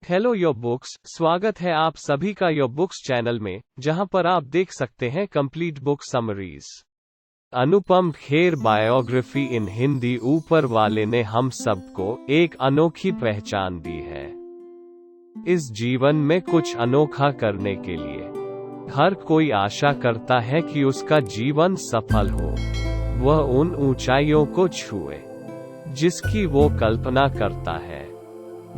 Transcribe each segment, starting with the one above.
Hello your books, स्वागत है आप सभी का योर बुक्स चैनल में, जहां पर आप देख सकते हैं complete book summaries. Anupam Kher biography इन हिंदी। ऊपर वाले ने हम सबको एक अनोखी पहचान दी है। इस जीवन में कुछ अनोखा करने के लिए हर कोई आशा करता है कि उसका जीवन सफल हो, वह उन ऊंचाइयों को छुए जिसकी वो कल्पना करता है।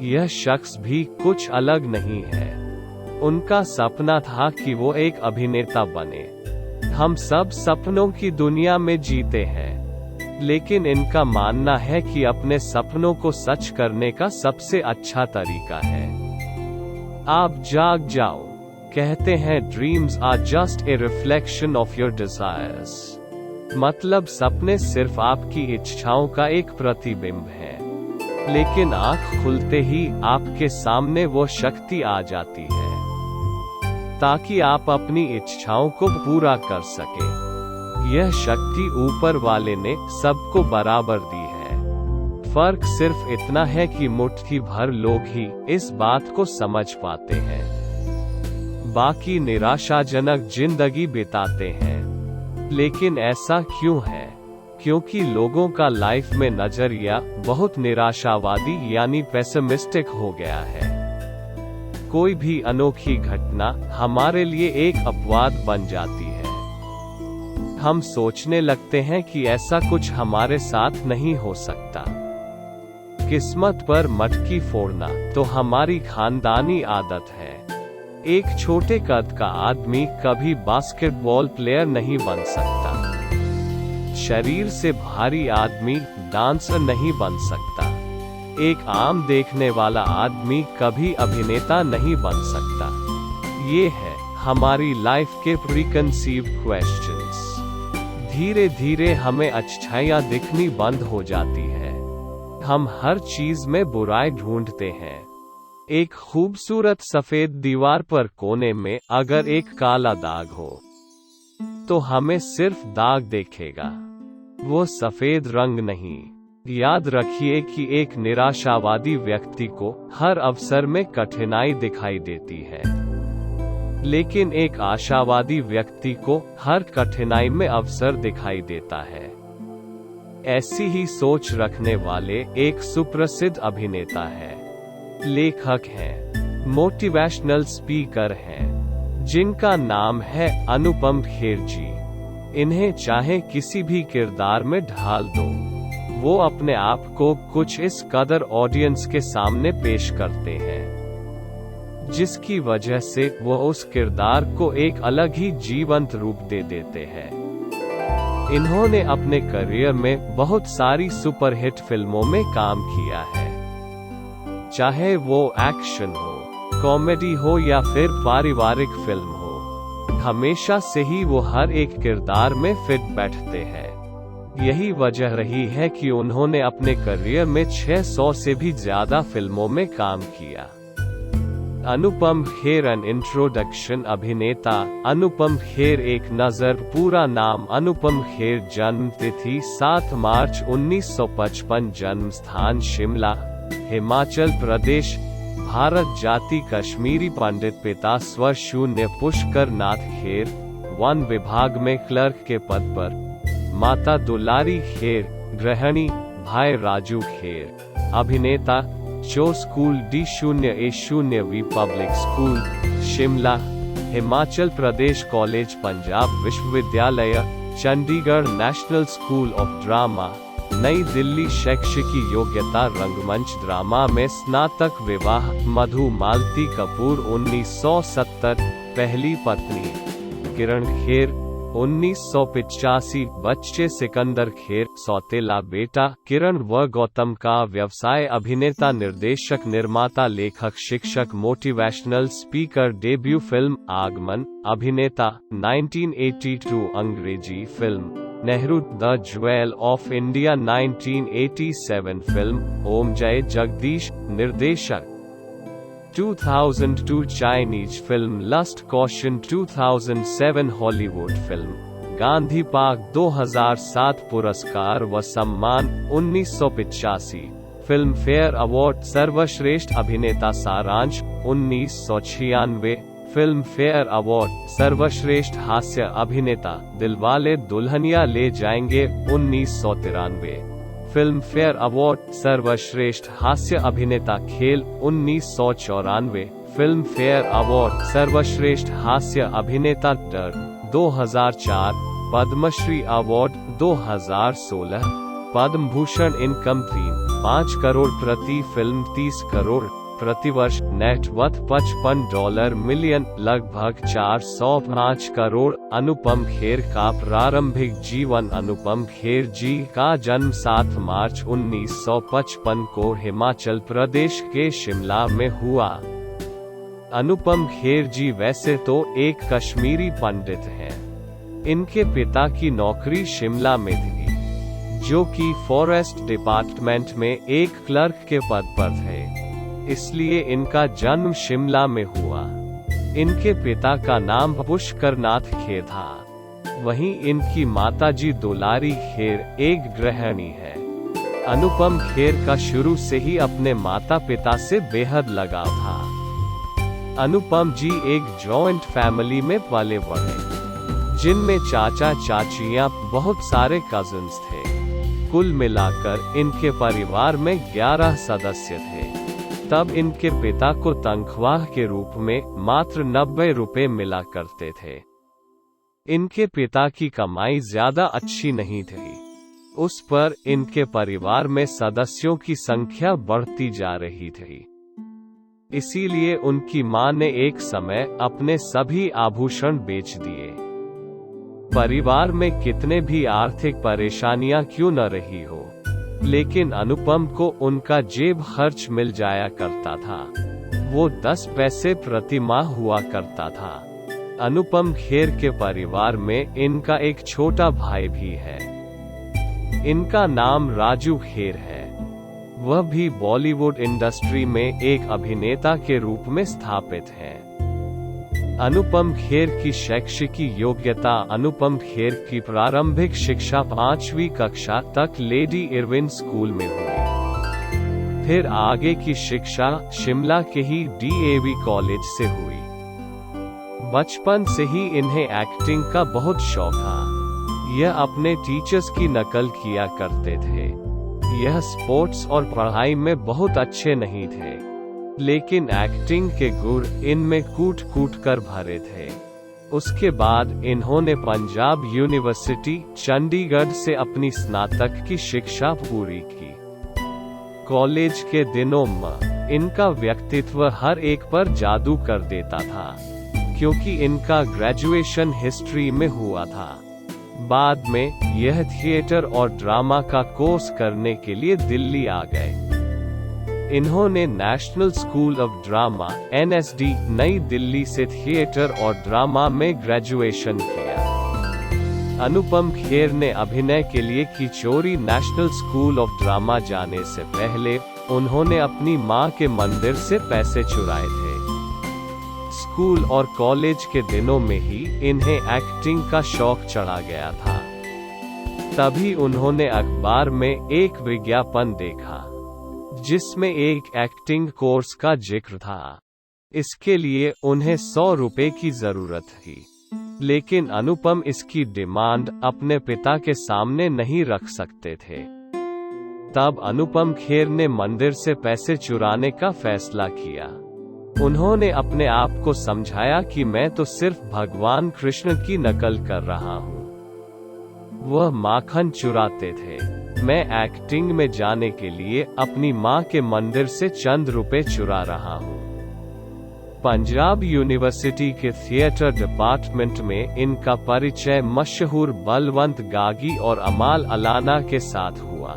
यह शख्स भी कुछ अलग नहीं है। उनका सपना था कि वो एक अभिनेता बने। हम सब सपनों की दुनिया में जीते हैं, लेकिन इनका मानना है कि अपने सपनों को सच करने का सबसे अच्छा तरीका है आप जाग जाओ। कहते हैं dreams are just a reflection of your desires. मतलब सपने सिर्फ आपकी इच्छाओं का एक प्रतिबिंब है, लेकिन आंख खुलते ही आपके सामने वो शक्ति आ जाती है ताकि आप अपनी इच्छाओं को पूरा कर सके। यह शक्ति ऊपर वाले ने सबको बराबर दी है। फर्क सिर्फ इतना है कि मुट्ठी भर लोग ही इस बात को समझ पाते हैं, बाकी निराशाजनक जिंदगी बिताते हैं। लेकिन ऐसा क्यों है? क्योंकि लोगों का लाइफ में नजरिया बहुत निराशावादी यानी पेसिमिस्टिक हो गया है। कोई भी अनोखी घटना हमारे लिए एक अपवाद बन जाती है। हम सोचने लगते हैं कि ऐसा कुछ हमारे साथ नहीं हो सकता। किस्मत पर मटकी फोड़ना तो हमारी खानदानी आदत है। एक छोटे कद का आदमी कभी बास्केटबॉल प्लेयर नहीं बन सकता। शरीर से भारी आदमी डांसर नहीं बन सकता। एक आम देखने वाला आदमी कभी अभिनेता नहीं बन सकता। ये है हमारी लाइफ के प्रीकंसीव्ड क्वेश्चंस। धीरे धीरे हमें अच्छाइयाँ दिखनी बंद हो जाती है। हम हर चीज में बुराई ढूंढते हैं। एक खूबसूरत सफेद दीवार पर कोने में अगर एक काला दाग हो तो हमें सिर्फ दाग देखेगा, वो सफेद रंग नहीं। याद रखिए कि एक निराशावादी व्यक्ति को हर अवसर में कठिनाई दिखाई देती है, लेकिन एक आशावादी व्यक्ति को हर कठिनाई में अवसर दिखाई देता है। ऐसी ही सोच रखने वाले एक सुप्रसिद्ध अभिनेता है, लेखक हैं, मोटिवेशनल स्पीकर हैं, जिनका नाम है अनुपम खेर जी। इन्हें चाहे किसी भी किरदार में ढाल दो, वो अपने आप को कुछ इस कदर ऑडियंस के सामने पेश करते हैं, जिसकी वजह से वो उस किरदार को एक अलग ही जीवंत रूप दे देते हैं। इन्होंने अपने करियर में बहुत सारी सुपरहिट फिल्मों में काम किया है, चाहे वो एक्शन हो, कॉमेडी हो या फिर पारिवारिक फिल्म हो। हमेशा से ही वो हर एक किरदार में फिट बैठते हैं। यही वजह रही है कि उन्होंने अपने करियर में 600 से भी ज्यादा फिल्मों में काम किया। Anupam Kher an introduction. अभिनेता अनुपम खेर एक नजर। पूरा नाम अनुपम खेर। जन्म तिथि 7 मार्च 1955। जन्म स्थान शिमला, हिमाचल प्रदेश, भारत। जाति कश्मीरी। पंडित। पिता स्व शून्य पुष्कर नाथ खेर, वन विभाग में क्लर्क के पद पर। माता दुलारी खेर, गृहिणी। भाई राजू खेर, अभिनेता। जो school D0A0V public school, Shimla, Himachal Pradesh. College Punjab विश्वविद्यालय, Chandigarh national school of drama, New Delhi. शैक्षिकी योग्यता रंगमंच ड्रामा में स्नातक। विवाह मधु मालती कपूर 1970। पहली पत्नी किरण खेर 1985। बच्चे सिकंदर खेर, सौतेला बेटा। किरण व गौतम का व्यवसाय अभिनेता, निर्देशक, निर्माता, लेखक, शिक्षक, मोटिवेशनल स्पीकर। डेब्यू फिल्म आगमन, अभिनेता 1982। अंग्रेजी film Nehru the jewel of India 1987। Film Om Jai Jagdish, निर्देशक। 2002 Chinese film lust caution. 2007 Hollywood film Gandhi park. 2007 पुरस्कार व सम्मान 1985। फिल्म फेयर अवार्ड सर्वश्रेष्ठ अभिनेता सारांश 1996, फिल्म फेयर अवार्ड सर्वश्रेष्ठ हास्य अभिनेता दिलवाले दुल्हनिया ले जाएंगे 1993, फिल्म फेयर अवार्ड सर्वश्रेष्ठ हास्य अभिनेता खेल 1994, फिल्म फेयर अवार्ड सर्वश्रेष्ठ हास्य अभिनेता डर 2004, पद्मश्री अवार्ड 2016, पद्म भूषण इनकम 5 करोड़ प्रति फिल्म 30 करोड़ प्रतिवर्ष, नेटवर्थ $55 मिलियन लगभग 405 करोड़। अनुपम खेर का प्रारंभिक जीवन। अनुपम खेर जी का जन्म 7 मार्च 1955 को हिमाचल प्रदेश के शिमला में हुआ। अनुपम खेर जी वैसे तो एक कश्मीरी पंडित हैं। इनके पिता की नौकरी शिमला में थी, जो कि फॉरेस्ट डिपार्टमेंट में एक क्लर्क के पद पर थे, इसलिए इनका जन्म शिमला में हुआ। इनके पिता का नाम पुष्करनाथ खेर था। वहीं इनकी माताजी दुलारी खेर एक गृहिणी है। अनुपम खेर का शुरू से ही अपने माता पिता से बेहद लगाव था। अनुपम जी एक जॉइंट फैमिली में पले बढ़े, जिनमें चाचा चाचियां बहुत सारे कजिन्स थे। कुल मिलाकर इनके परिवार में 11 सदस्य थे। तब इनके पिता को तनख्वाह के रूप में मात्र 90 रुपए मिला करते थे। इनके पिता की कमाई ज्यादा अच्छी नहीं थी। उस पर इनके परिवार में सदस्यों की संख्या बढ़ती जा रही थी। इसीलिए उनकी मां ने एक समय अपने सभी आभूषण बेच दिए। परिवार में कितने भी आर्थिक परेशानियां क्यों न रही हो, लेकिन अनुपम को उनका जेब खर्च मिल जाया करता था। वो 10 पैसे प्रति माह हुआ करता था। अनुपम खेर के परिवार में इनका एक छोटा भाई भी है। इनका नाम राजू खेर है। वह भी बॉलीवुड इंडस्ट्री में एक अभिनेता के रूप में स्थापित है। अनुपम खेर की शैक्षिक योग्यता। अनुपम खेर की प्रारंभिक शिक्षा 5वीं कक्षा तक लेडी इरविन स्कूल में हुई। फिर आगे की शिक्षा शिमला के ही DAV कॉलेज से हुई। बचपन से ही इन्हें एक्टिंग का बहुत शौक था। यह अपने टीचर्स की नकल किया करते थे। यह स्पोर्ट्स और पढ़ाई में बहुत अच्छे नहीं थे, लेकिन एक्टिंग के गुण इनमें कूट कूट कर भरे थे। उसके बाद इन्होंने पंजाब यूनिवर्सिटी चंडीगढ़ से अपनी स्नातक की शिक्षा पूरी की। कॉलेज के दिनों में इनका व्यक्तित्व हर एक पर जादू कर देता था, क्योंकि इनका ग्रेजुएशन हिस्ट्री में हुआ था। बाद में यह थिएटर और ड्रामा का कोर्स करने के लिए दिल्ली आ गए। इन्होंने national school of drama NSD नई दिल्ली से थिएटर और ड्रामा में ग्रेजुएशन किया। अनुपम खेर ने अभिनय के लिए किचोरी नेशनल स्कूल ऑफ ड्रामा जाने से पहले उन्होंने अपनी मां के मंदिर से पैसे चुराए थे। स्कूल और कॉलेज के दिनों में ही इन्हें एक्टिंग का शौक चढ़ा गया था। तभी उन्होंने अखबार में एक विज्ञापन देखा, जिसमें एक एक्टिंग कोर्स का जिक्र था। इसके लिए उन्हें 100 रुपए की जरूरत थी, लेकिन अनुपम इसकी डिमांड अपने पिता के सामने नहीं रख सकते थे। तब अनुपम खेर ने मंदिर से पैसे चुराने का फैसला किया। उन्होंने अपने आप को समझाया कि मैं तो सिर्फ भगवान कृष्ण की नकल कर रहा हूँ। वह माखन चुराते थे। मैं एक्टिंग में जाने के लिए अपनी मां के मंदिर से चंद रुपए चुरा रहा हूँ। पंजाब यूनिवर्सिटी के थिएटर डिपार्टमेंट में इनका परिचय मशहूर बलवंत गागी और अमाल अलाना के साथ हुआ।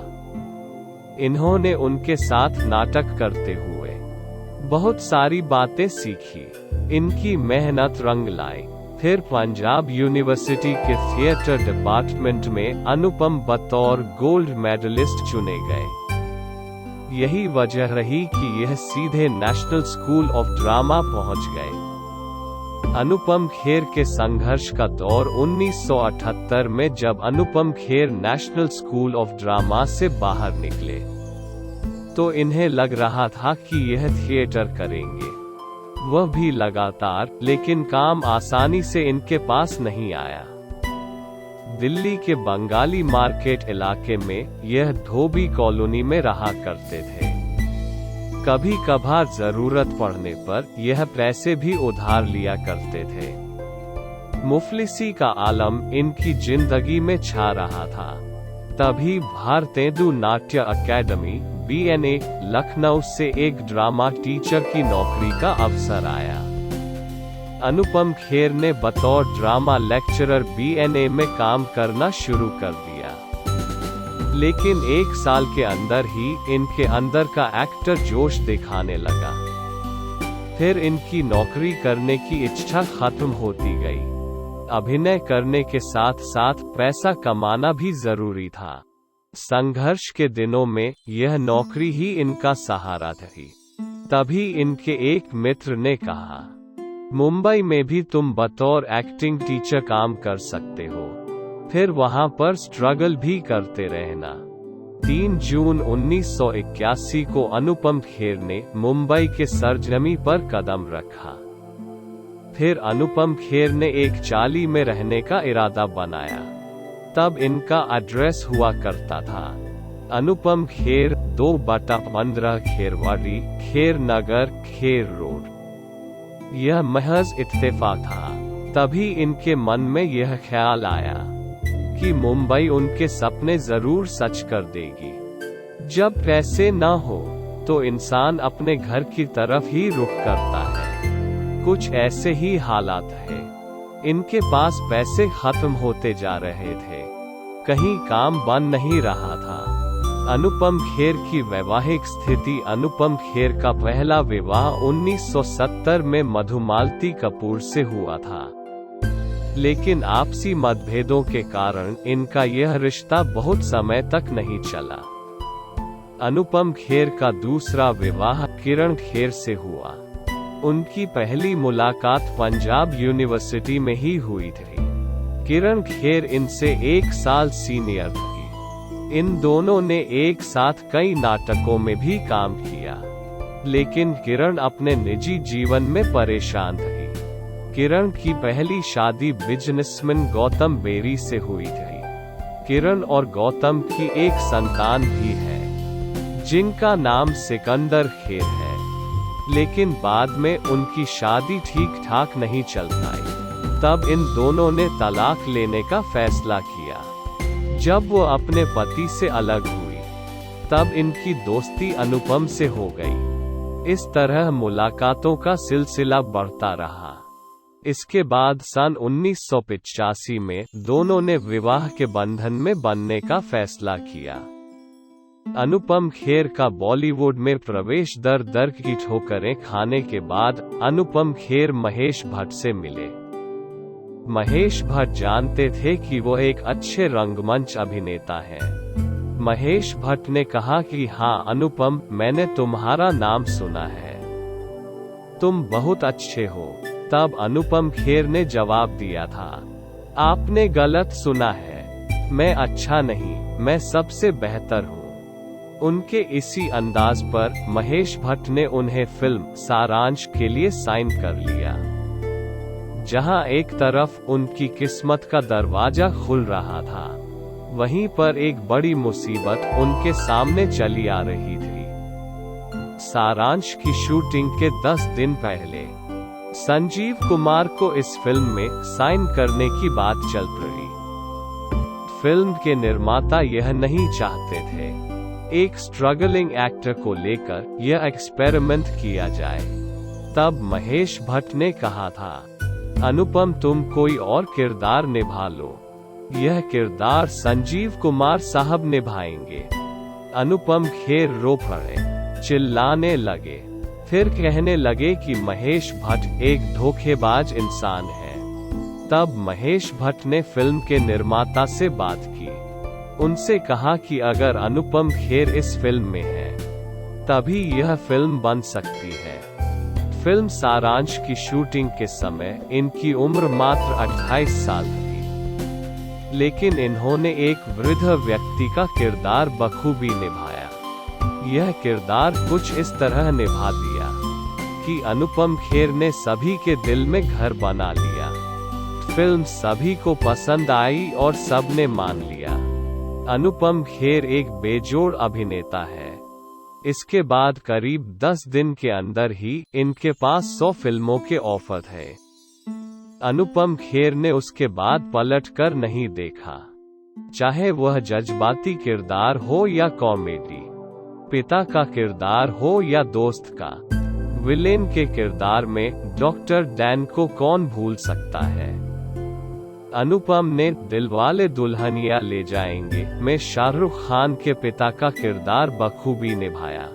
इन्होंने उनके साथ नाटक करते हुए बहुत सारी बातें सीखी। इनकी मेहनत रंग लाई। फिर पंजाब यूनिवर्सिटी के थिएटर डिपार्टमेंट में अनुपम बतौर गोल्ड मेडलिस्ट चुने गए। यही वजह रही कि यह सीधे नेशनल स्कूल ऑफ ड्रामा पहुंच गए। अनुपम खेर के संघर्ष का दौर 1978 में, जब Anupam Kher national school of drama से बाहर निकले। तो इन्हें लग रहा था कि यह थिएटर करेंगे। वह भी लगातार, लेकिन काम आसानी से इनके पास नहीं आया। दिल्ली के बंगाली मार्केट इलाके में यह धोबी कॉलोनी में रहा करते थे। कभी कभार जरूरत पड़ने पर यह पैसे भी उधार लिया करते थे। मुफलिसी का आलम इनकी जिंदगी में छा रहा था। तभी भारतेंदु नाट्य अकेडमी BNA लखनऊ से एक ड्रामा टीचर की नौकरी का अवसर आया। अनुपम खेर ने बतौर ड्रामा लेक्चरर BNA में काम करना शुरू कर दिया। लेकिन 1 साल के अंदर ही इनके अंदर का एक्टर जोश दिखाने लगा। फिर इनकी नौकरी करने की इच्छा खत्म होती गई। अभिनय करने के साथ साथ पैसा कमाना भी जरूरी था। संघर्ष के दिनों में यह नौकरी ही इनका सहारा थी। तभी इनके एक मित्र ने कहा, मुंबई में भी तुम बतौर एक्टिंग टीचर काम कर सकते हो, फिर वहां पर स्ट्रगल भी करते रहना। 3 जून 1981 को अनुपम खेर ने मुंबई के सरजमी पर कदम रखा। फिर अनुपम खेर ने एक चाली में रहने का इरादा बनाया। तब इनका एड्रेस हुआ करता था अनुपम खेर 2/15 खेरवाड़ी, खेर नगर, खेर रोड। यह महज इत्तेफाक था। तभी इनके मन में यह ख्याल आया कि मुंबई उनके सपने जरूर सच कर देगी। जब पैसे न हो तो इंसान अपने घर की तरफ ही रुख करता है। कुछ ऐसे ही हालात है। इनके पास पैसे खत्म होते जा रहे थे, कहीं काम बन नहीं रहा था। अनुपम खेर की वैवाहिक स्थिति। अनुपम खेर का पहला विवाह 1970 में मधुमालती कपूर से हुआ था, लेकिन आपसी मतभेदों के कारण इनका यह रिश्ता बहुत समय तक नहीं चला। अनुपम खेर का दूसरा विवाह किरण खेर से हुआ। उनकी पहली मुलाकात पंजाब यूनिवर्सिटी में ही हुई थी। किरण खेर इनसे 1 साल सीनियर थी। इन दोनों ने एक साथ कई नाटकों में भी काम किया, लेकिन किरण अपने निजी जीवन में परेशान थी। किरण की पहली शादी बिजनेसमैन गौतम बेरी से हुई थी। किरण और गौतम की एक संतान भी है, जिनका नाम सिकंदर खेर है। लेकिन बाद में उनकी शादी ठीक ठाक नहीं चल पाई। तब इन दोनों ने तलाक लेने का फैसला किया। जब वो अपने पति से अलग हुई, तब इनकी दोस्ती अनुपम से हो गई। इस तरह मुलाकातों का सिलसिला बढ़ता रहा। इसके बाद सन 1985 में दोनों ने विवाह के बंधन में बनने का फैसला किया। अनुपम खेर का बॉलीवुड में प्रवेश दर की ठोकरें खाने के बाद अनुपम खेर महेश भट्ट से मिले। महेश भट्ट जानते थे कि वो एक अच्छे रंगमंच अभिनेता हैं। महेश भट्ट ने कहा कि हाँ अनुपम, मैंने तुम्हारा नाम सुना है, तुम बहुत अच्छे हो। तब अनुपम खेर ने जवाब दिया था, आपने गलत सुना है, मैं अच्छा नहीं, मैं सबसे बेहतर हूँ। उनके इसी अंदाज पर महेश भट्ट ने उन्हें फिल्म सारांश के लिए साइन कर लिया, जहां एक तरफ उनकी किस्मत का दरवाजा खुल रहा था, वहीं पर एक बड़ी मुसीबत उनके सामने चली आ रही थी। सारांश की शूटिंग के 10 दिन पहले संजीव कुमार को इस फिल्म में साइन करने की बात चल रही। फिल्म के निर्माता यह नहीं चाहते थे एक स्ट्रगलिंग एक्टर को लेकर यह एक्सपेरिमेंट किया जाए। तब महेश भट्ट ने कहा था, अनुपम तुम कोई और किरदार निभा लो, यह किरदार संजीव कुमार साहब निभाएंगे। अनुपम खेर रो पड़े, चिल्लाने लगे, फिर कहने लगे कि महेश भट्ट एक धोखेबाज इंसान है। तब महेश भट्ट ने फिल्म के निर्माता से बात की, उनसे कहा कि अगर अनुपम खेर इस फिल्म में है तभी यह फिल्म बन सकती है। फिल्म सारांश की शूटिंग के समय इनकी उम्र मात्र 28 साल थी, लेकिन इन्होंने एक वृद्ध व्यक्ति का किरदार बखूबी निभाया। यह किरदार कुछ इस तरह निभा दिया कि अनुपम खेर ने सभी के दिल में घर बना लिया। फिल्म सभी को पसंद आई और सबने मान लिया। अनुपम खेर एक बेजोड़ अभिनेता है। इसके बाद करीब 10 दिन के अंदर ही इनके पास 100 फिल्मों के ऑफर थे। अनुपम खेर ने उसके बाद पलट कर नहीं देखा, चाहे वह जज्बाती किरदार हो या कॉमेडी, पिता का किरदार हो या दोस्त का। विलेन के किरदार में डॉक्टर डैन को कौन भूल सकता है। अनुपम ने दिलवाले दुल्हनिया ले जाएंगे में शाहरुख खान के पिता का किरदार बखूबी निभाया।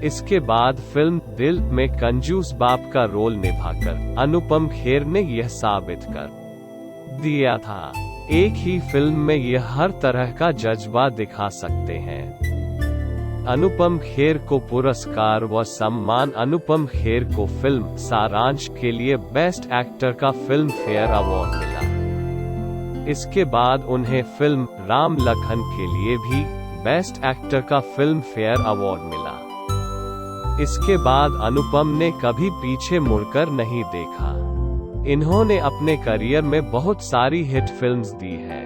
इसके बाद फिल्म दिल में कंजूस बाप का रोल निभाकर अनुपम खेर ने यह साबित कर दिया था, एक ही फिल्म में यह हर तरह का जज्बा दिखा सकते हैं। अनुपम खेर को पुरस्कार व सम्मान। अनुपम खेर को फिल्म सारांश के लिए बेस्ट एक्टर का फिल्म फेयर अवार्ड मिला। इसके बाद उन्हें फिल्म राम लखन के लिए भी बेस्ट एक्टर का फिल्म फेयर अवार्ड मिला। इसके बाद अनुपम ने कभी पीछे मुड़कर नहीं देखा। इन्होंने अपने करियर में बहुत सारी हिट फिल्म्स दी है,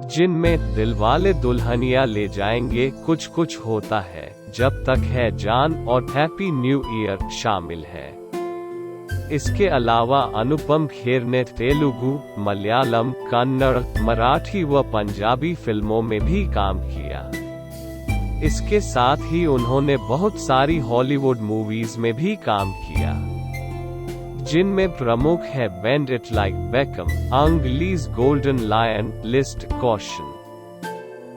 जिनमें दिलवाले दुल्हनिया ले जाएंगे, कुछ कुछ होता है, जब तक है जान और हैप्पी न्यू ईयर शामिल है। इसके अलावा अनुपम खेर ने तेलुगु, मलयालम, कन्नड़, मराठी व पंजाबी फिल्मों में भी काम किया। इसके साथ ही उन्होंने बहुत सारी हॉलीवुड मूवीज में भी काम किया, जिनमें प्रमुख है bend it like Beckham, Ang Lee's golden lion, lust, caution.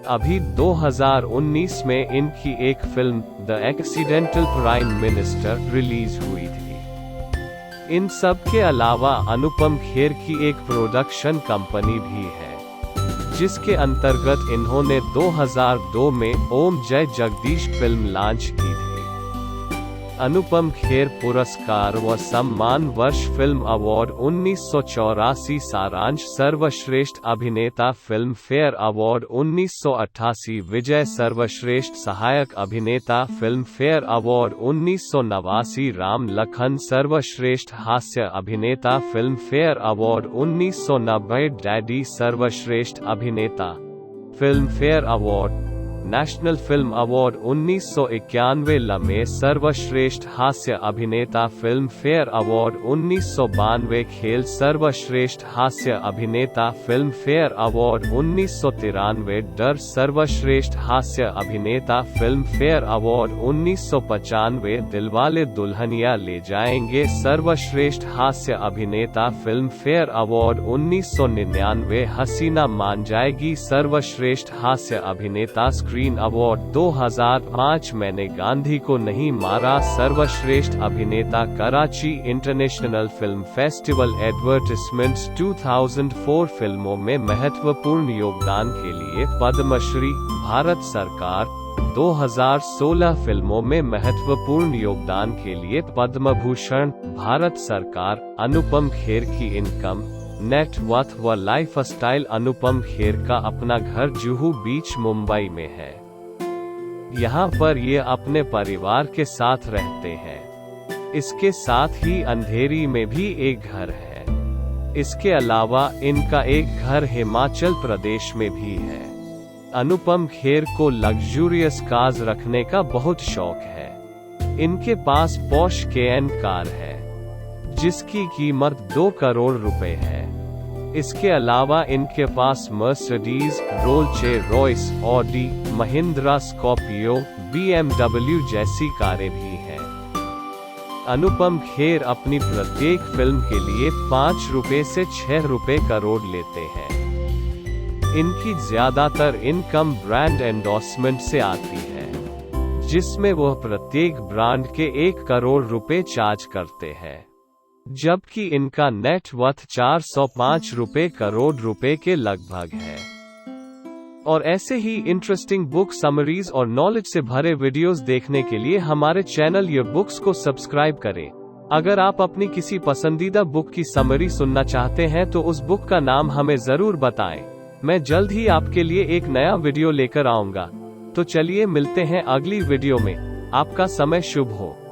अभी 2019 में इनकी एक film the accidental prime minister release हुई थी। इन सब के अलावा अनुपम खेर की एक प्रोडक्शन कंपनी भी है, जिसके अंतर्गत इन्होंने 2002 में ओम जय जगदीश फिल्म लॉन्च की थी। अनुपम खेर पुरस्कार व सम्मान वर्ष फिल्म अवार्ड 1984 सारांश सर्वश्रेष्ठ अभिनेता फिल्म फेयर अवार्ड 1988 विजय सर्वश्रेष्ठ सहायक अभिनेता film fair award 1989 Ram Lakhan सर्वश्रेष्ठ हास्य अभिनेता फिल्म फेयर अवार्ड 1990 डैडी सर्वश्रेष्ठ अभिनेता film fair award national film award 1991 लम्हे सर्वश्रेष्ठ हास्य अभिनेता फिल्म फेयर अवार्ड 1992 खेल सर्वश्रेष्ठ हास्य अभिनेता फिल्म फेयर अवार्ड 1993 डर सर्वश्रेष्ठ हास्य अभिनेता film fair award 1995 Dilwale Dulhania ले जाएंगे सर्वश्रेष्ठ हास्य अभिनेता फिल्म फेयर अवार्ड 1999 हसीना मान जाएगी सर्वश्रेष्ठ हास्य अभिनेता स्क्रीन अवार्ड 2005 मैंने गांधी को नहीं मारा सर्वश्रेष्ठ अभिनेता Karachi international film festival advertisements 2004 फिल्मों में महत्वपूर्ण योगदान के लिए पद्मश्री भारत सरकार 2016 फिल्मों में महत्वपूर्ण योगदान के लिए पद्म भूषण भारत सरकार। अनुपम खेर की इनकम नेट वर्थ व लाइफस्टाइल। अनुपम खेर का अपना घर जुहू बीच मुंबई में है। यहाँ पर ये अपने परिवार के साथ रहते हैं। इसके साथ ही अंधेरी में भी एक घर है। इसके अलावा इनका एक घर हिमाचल प्रदेश में भी है। अनुपम खेर को लग्जूरियस कार्स रखने का बहुत शौक है। इनके पास पॉश केएन कार है, जिसकी कीमत 2 करोड़ रुपए है। इसके अलावा इनके पास Mercedes, Rolls Royce, Audi, Mahindra Scorpio, BMW जैसी कारें भी हैं। अनुपम खेर अपनी प्रत्येक फिल्म के लिए 5 रुपए से 6 रुपए करोड़ लेते हैं। इनकी ज्यादातर इनकम ब्रांड एंडोर्समेंट से आती है, जिसमें वह प्रत्येक ब्रांड के 1 करोड़ रुपए चार्ज करते हैं, जबकि इनका नेट वर्थ 405 रुपए करोड़ रुपए के लगभग है। और ऐसे ही इंटरेस्टिंग बुक समरीज और नॉलेज से भरे वीडियोस देखने के लिए हमारे चैनल योर बुक्स को सब्सक्राइब करें। अगर आप अपनी किसी पसंदीदा बुक की समरी सुनना चाहते हैं तो उस बुक का नाम हमें जरूर बताएं। मैं जल्द ही आपके लिए एक नया वीडियो लेकर आऊंगा। तो चलिए मिलते हैं अगली वीडियो में। आपका समय शुभ हो।